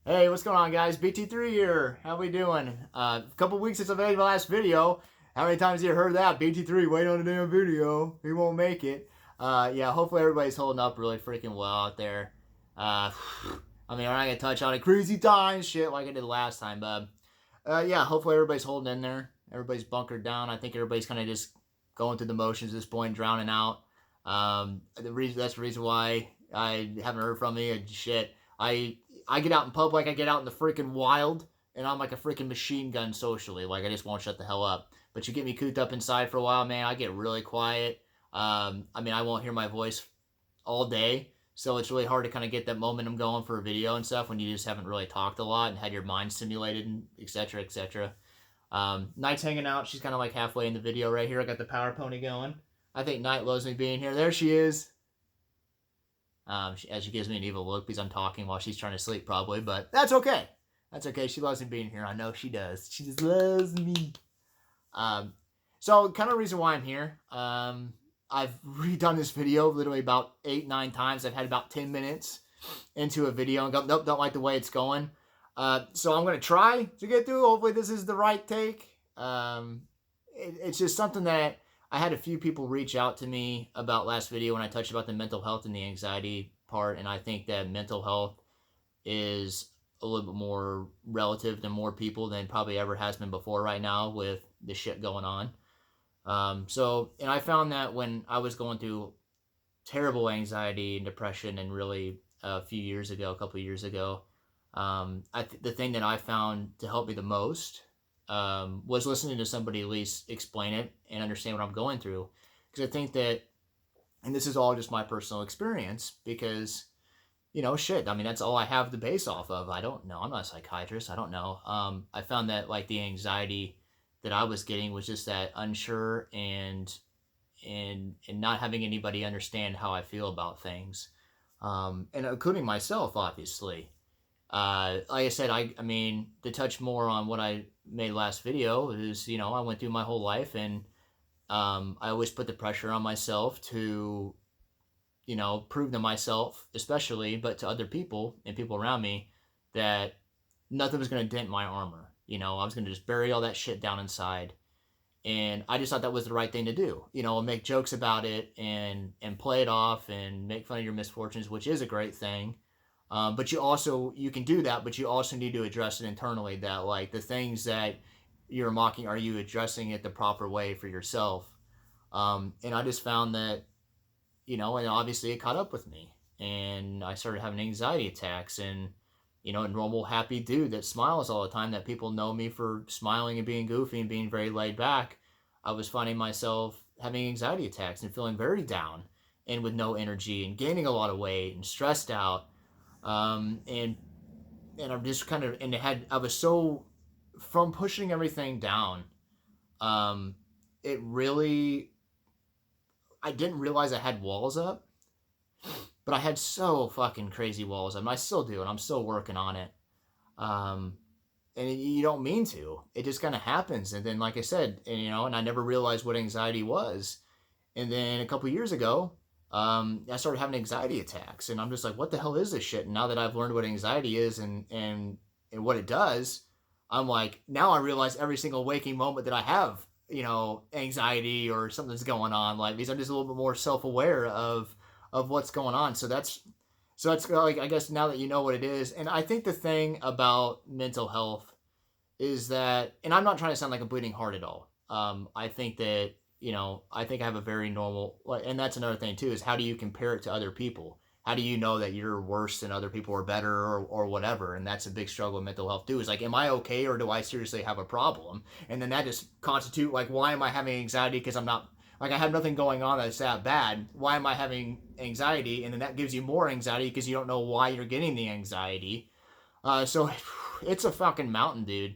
Hey, what's going on, guys? BT3 here. How we doing? A couple weeks since I made my last video. How many times have you heard that? BT3, wait on a damn video. He won't make it. Yeah, hopefully everybody's holding up really freaking well out there. I mean, we're not going to touch on it crazy times shit like I did last time, but yeah, hopefully everybody's holding in there. Everybody's bunkered down. I think everybody's kind of just going through the motions at this point, drowning out. That's the reason why I haven't heard from me. Shit, I get out in public, I get out in the freaking wild, and I'm like a freaking machine gun socially. Like, I just won't shut the hell up. But you get me cooped up inside for a while, man, I get really quiet. I mean, I won't hear my voice all day, so it's really hard to kind of get that momentum going for a video and stuff when you just haven't really talked a lot and had your mind stimulated and etc. etc. Knight's hanging out. She's kind of like halfway in the video right here. I got the power pony going. I think Knight loves me being here. There she is. As she gives me an evil look because I'm talking while she's trying to sleep probably, but that's okay. That's okay. She loves me being here. I know she does. She just loves me. So kind of reason why I'm here. I've redone this video literally about 8-9 times. I've had about 10 minutes into a video and go, nope, don't like the way it's going. So I'm going to try to get through. Hopefully this is the right take. It's just something that I had a few people reach out to me about last video when I touched about the mental health and the anxiety part, and I think that mental health is a little bit more relative to more people than probably ever has been before right now with the shit going on. And I found that when I was going through terrible anxiety and depression and really a couple of years ago, the thing that I found to help me the most was listening to somebody at least explain it and understand what I'm going through. Because I think that, and this is all just my personal experience, because, shit, I mean, that's all I have to base off of. I don't know. I'm not a psychiatrist. I don't know. I found that, like, the anxiety that I was getting was just that unsure and not having anybody understand how I feel about things. And including myself, obviously. Like I said, I mean, to touch more on what I made last video is, I went through my whole life, and I always put the pressure on myself to, prove to myself, especially, but to other people and people around me, that nothing was going to dent my armor. I was going to just bury all that shit down inside. And I just thought that was the right thing to do. Make jokes about it and play it off and make fun of your misfortunes, which is a great thing. But you can do that, but you also need to address it internally, that, like, the things that you're mocking, are you addressing it the proper way for yourself? And I just found that, and obviously it caught up with me, and I started having anxiety attacks, and, a normal happy dude that smiles all the time, that people know me for smiling and being goofy and being very laid back. I was finding myself having anxiety attacks and feeling very down and with no energy and gaining a lot of weight and stressed out. And I'm just kind of, I was so, from pushing everything down, I didn't realize I had walls up, but I had so fucking crazy walls up, and I still do, and I'm still working on it. And you don't mean to, it just kind of happens. And then, like I said, and I never realized what anxiety was. And then a couple years ago, I started having anxiety attacks, and I'm just like, what the hell is this shit? And now that I've learned what anxiety is and what it does, I'm like, now I realize every single waking moment that I have, anxiety or something's going on, like, because I'm just a little bit more self-aware of what's going on. So that's like, I guess now that you know what it is. And I think the thing about mental health is that, and I'm not trying to sound like a bleeding heart at all. I think that, I think I have a very normal, and that's another thing too, is how do you compare it to other people? How do you know that you're worse than other people or better or whatever? And that's a big struggle with mental health too, is like, am I okay, or do I seriously have a problem? And then that just constitute, like, why am I having anxiety? Because I'm not, like, I have nothing going on that's that bad. Why am I having anxiety? And then that gives you more anxiety because you don't know why you're getting the anxiety. So it's a fucking mountain, dude.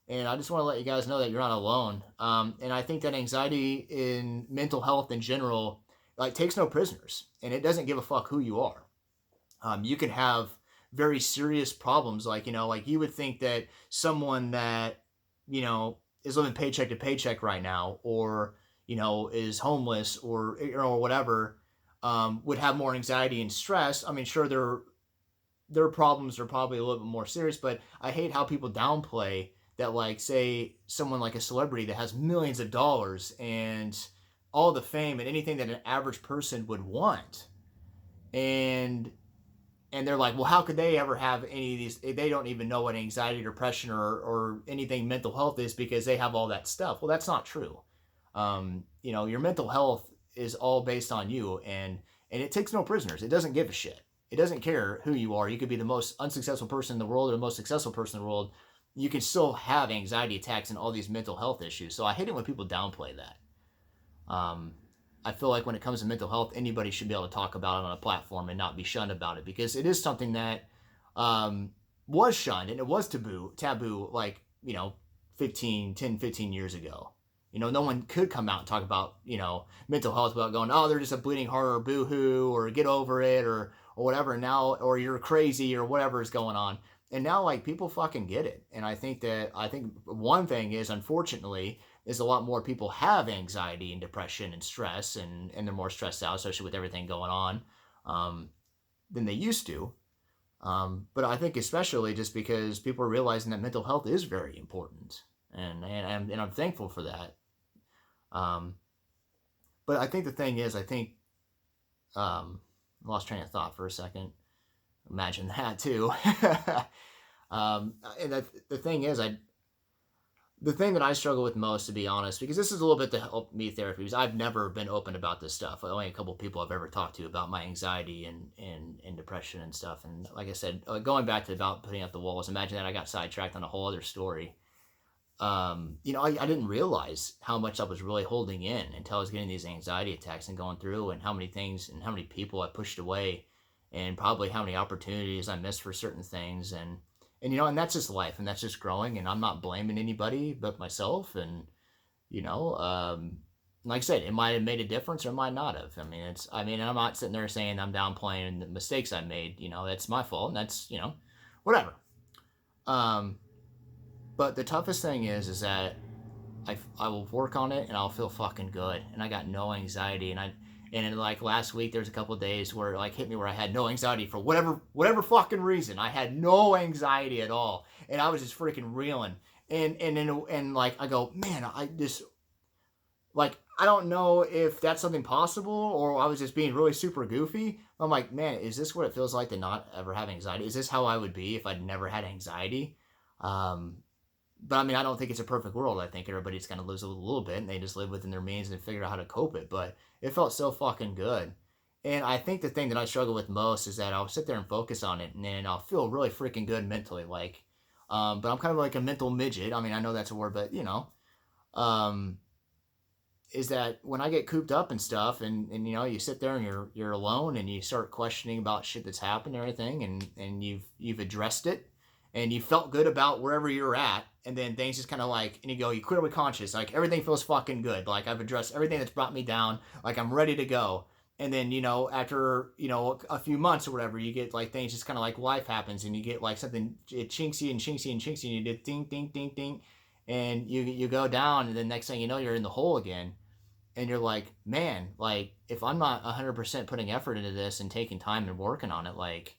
And I just want to let you guys know that you're not alone. And I think that anxiety in mental health in general, like, takes no prisoners, and it doesn't give a fuck who you are. You can have very serious problems, like, like, you would think that someone that, is living paycheck to paycheck right now, or, is homeless or whatever, would have more anxiety and stress. I mean, sure, they're their problems are probably a little bit more serious. But I hate how people downplay that, like, say someone like a celebrity that has millions of dollars and all the fame and anything that an average person would want, and they're like, well, how could they ever have any of these? They don't even know what anxiety, depression, or anything mental health is because they have all that stuff. Well, that's not true. You know, your mental health is all based on you, and it takes no prisoners. It doesn't give a shit. It doesn't care who you are. You could be the most unsuccessful person in the world or the most successful person in the world. You can still have anxiety attacks and all these mental health issues. So I hate it when people downplay that. I feel like when it comes to mental health, anybody should be able to talk about it on a platform and not be shunned about it, because it is something that was shunned and it was taboo, like, you know, 15 years ago. You know, no one could come out and talk about, you know, mental health without going, oh, they're just a bleeding heart, or boo-hoo, or get over it, or whatever now, or you're crazy, or whatever is going on. And now, like, people fucking get it. And I think one thing is, unfortunately, is a lot more people have anxiety and depression and stress, and they're more stressed out, especially with everything going on, than they used to. But I think especially just because people are realizing that mental health is very important, and I'm thankful for that. But I think the thing is, lost train of thought for a second. Imagine that too. And the thing is, the thing that I struggle with most, to be honest, because this is a little bit to help me therapy, because I've never been open about this stuff. Only a couple of people I've ever talked to about my anxiety and depression and stuff. And like I said, going back to about putting up the walls, imagine that I got sidetracked on a whole other story. You know, I didn't realize how much I was really holding in until I was getting these anxiety attacks and going through, and how many things and how many people I pushed away, and probably how many opportunities I missed for certain things. And you know, and that's just life, and that's just growing, and I'm not blaming anybody but myself. And you know, like I said, it might have made a difference or it might not have. I mean, I'm not sitting there saying I'm downplaying the mistakes I made. You know, that's my fault, and that's, you know, whatever. But the toughest thing is that I will work on it and I'll feel fucking good, and I got no anxiety. And in, like, last week, there's a couple of days where it, like, hit me where I had no anxiety for whatever fucking reason. I had no anxiety at all, and I was just freaking reeling. And like, I go, man, I just, like, I don't know if that's something possible, or I was just being really super goofy. I'm like, man, is this what it feels like to not ever have anxiety? Is this how I would be if I'd never had anxiety? But I mean, I don't think it's a perfect world. I think everybody's kind of lives a little bit, and they just live within their means and figure out how to cope it. But it felt so fucking good. And I think the thing that I struggle with most is that I'll sit there and focus on it, and then I'll feel really freaking good mentally. Like, but I'm kind of like a mental midget. I mean, I know that's a word, but you know, is that when I get cooped up and stuff, and you know, you sit there and you're alone, and you start questioning about shit that's happened and everything, and you've addressed it, and you felt good about wherever you're at, and then things just kind of like, and you clearly conscious, like, everything feels fucking good, like, I've addressed everything that's brought me down, like, I'm ready to go. And then, you know, after, you know, a few months or whatever, you get, like, things just kind of like life happens, and you get, like, something, it chinks you and chinks you and chinks you, and you do ding, ding, ding, ding, and you go down, and the next thing you know, you're in the hole again, and you're like, man, like, if I'm not 100% putting effort into this and taking time and working on it, like,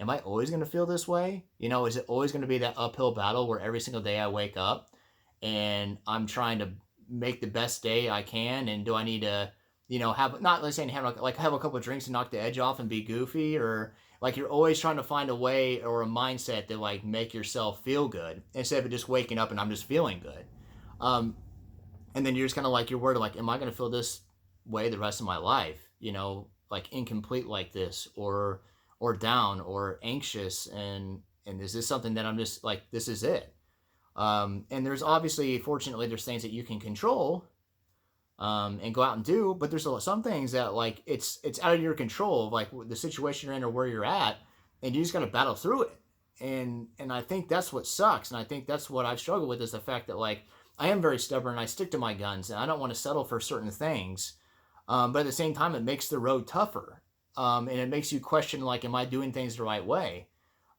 am I always going to feel this way? You know, is it always going to be that uphill battle where every single day I wake up and I'm trying to make the best day I can? And do I need to, you know, have, not like saying have a couple of drinks and knock the edge off and be goofy, or like you're always trying to find a way or a mindset to, like, make yourself feel good instead of just waking up and I'm just feeling good. And then you're just kind of like, you're worried, like, am I going to feel this way the rest of my life? You know, like, incomplete like this, or down, or anxious, and is this something that I'm just like, this is it? And there's obviously, fortunately, there's things that you can control, and go out and do, but there's some things that, like, it's out of your control, like the situation you're in or where you're at, and you just gotta battle through it. And I think that's what sucks, and I think that's what I've struggled with, is the fact that, like, I am very stubborn, and I stick to my guns, and I don't want to settle for certain things, but at the same time, it makes the road tougher. And it makes you question, like, am I doing things the right way?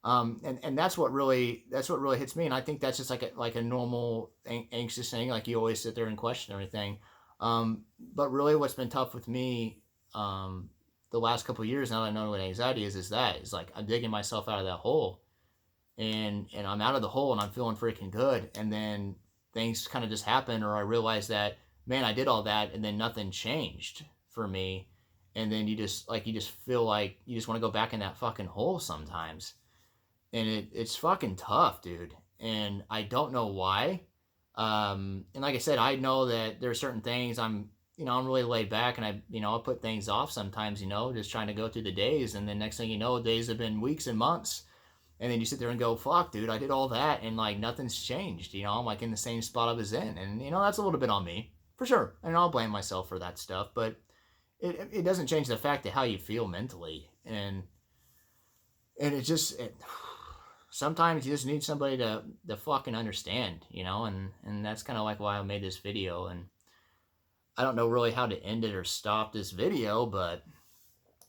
And that's what really hits me. And I think that's just like a normal anxious thing. Like, you always sit there and question everything. But really what's been tough with me, the last couple of years, now that I know what anxiety is that. It's like I'm digging myself out of that hole, and I'm out of the hole and I'm feeling freaking good. And then things kind of just happen, or I realize that, man, I did all that and then nothing changed for me. And then you just feel like you just want to go back in that fucking hole sometimes. And it's fucking tough, dude. And I don't know why. And like I said, I know that there are certain things I'm really laid back, and I put things off sometimes, just trying to go through the days. And then next thing you know, days have been weeks and months. And then you sit there and go, fuck, dude, I did all that and like nothing's changed. I'm like in the same spot I was in. And, that's a little bit on me for sure. And I'll blame myself for that stuff, but it doesn't change the fact of how you feel mentally. And sometimes you just need somebody to fucking understand, and that's kind of like why I made this video. And I don't know really how to end it or stop this video, but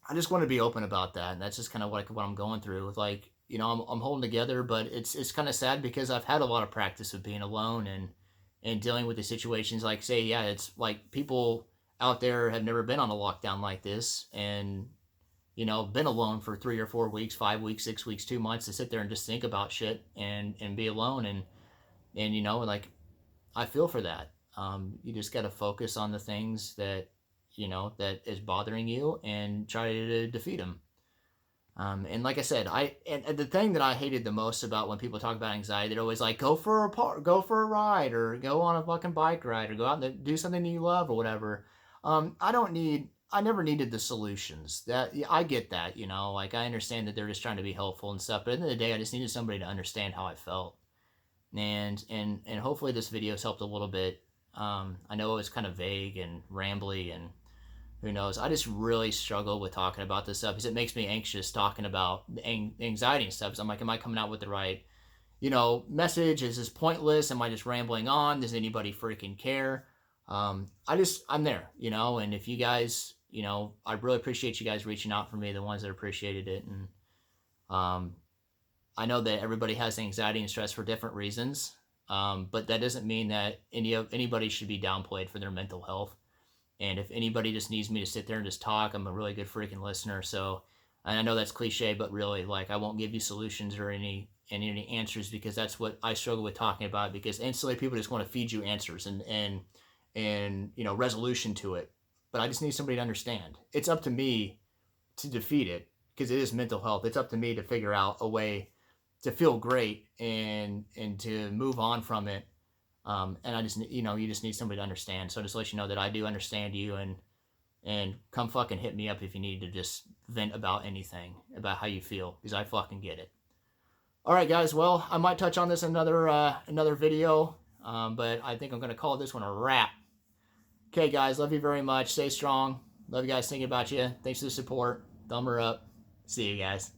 I just want to be open about that. And that's just kind of like what I'm going through with, like, I'm holding together, but it's kind of sad because I've had a lot of practice of being alone and dealing with the situations. Like, say, yeah, it's like people out there have never been on a lockdown like this, and been alone for 3 or 4 weeks, 5 weeks, 6 weeks, 2 months to sit there and just think about shit and be alone. And like, I feel for that. You just got to focus on the things that, that is bothering you and try to defeat them. And like I said, and the thing that I hated the most about when people talk about anxiety, they're always like, go for a ride, or go on a fucking bike ride, or go out and do something that you love, or whatever. I never needed the solutions. I get that, like I understand that they're just trying to be helpful and stuff, but at the end of the day, I just needed somebody to understand how I felt. And hopefully this video's helped a little bit. I know it was kind of vague and rambly, and who knows. I just really struggle with talking about this stuff because it makes me anxious talking about anxiety and stuff. So I'm like, am I coming out with the right, message? Is this pointless? Am I just rambling on? Does anybody freaking care? I'm there, and if you guys, I really appreciate you guys reaching out for me, the ones that appreciated it. And I know that everybody has anxiety and stress for different reasons, but that doesn't mean that anybody should be downplayed for their mental health. And if anybody just needs me to sit there and just talk, I'm a really good freaking listener. So, and I know that's cliche, but really, like, I won't give you solutions or any answers, because that's what I struggle with talking about, because instantly people just want to feed you answers and resolution to it. But I just need somebody to understand. It's up to me to defeat it, because it is mental health. It's up to me to figure out a way to feel great and to move on from it. And I just, you just need somebody to understand. So just let you know that I do understand you, and come fucking hit me up if you need to just vent about anything, about how you feel, because I fucking get it. All right, guys. Well, I might touch on this in another video, but I think I'm going to call this one a wrap. Okay, guys. Love you very much. Stay strong. Love you guys. Thinking about you. Thanks for the support. Thumb her up. See you guys.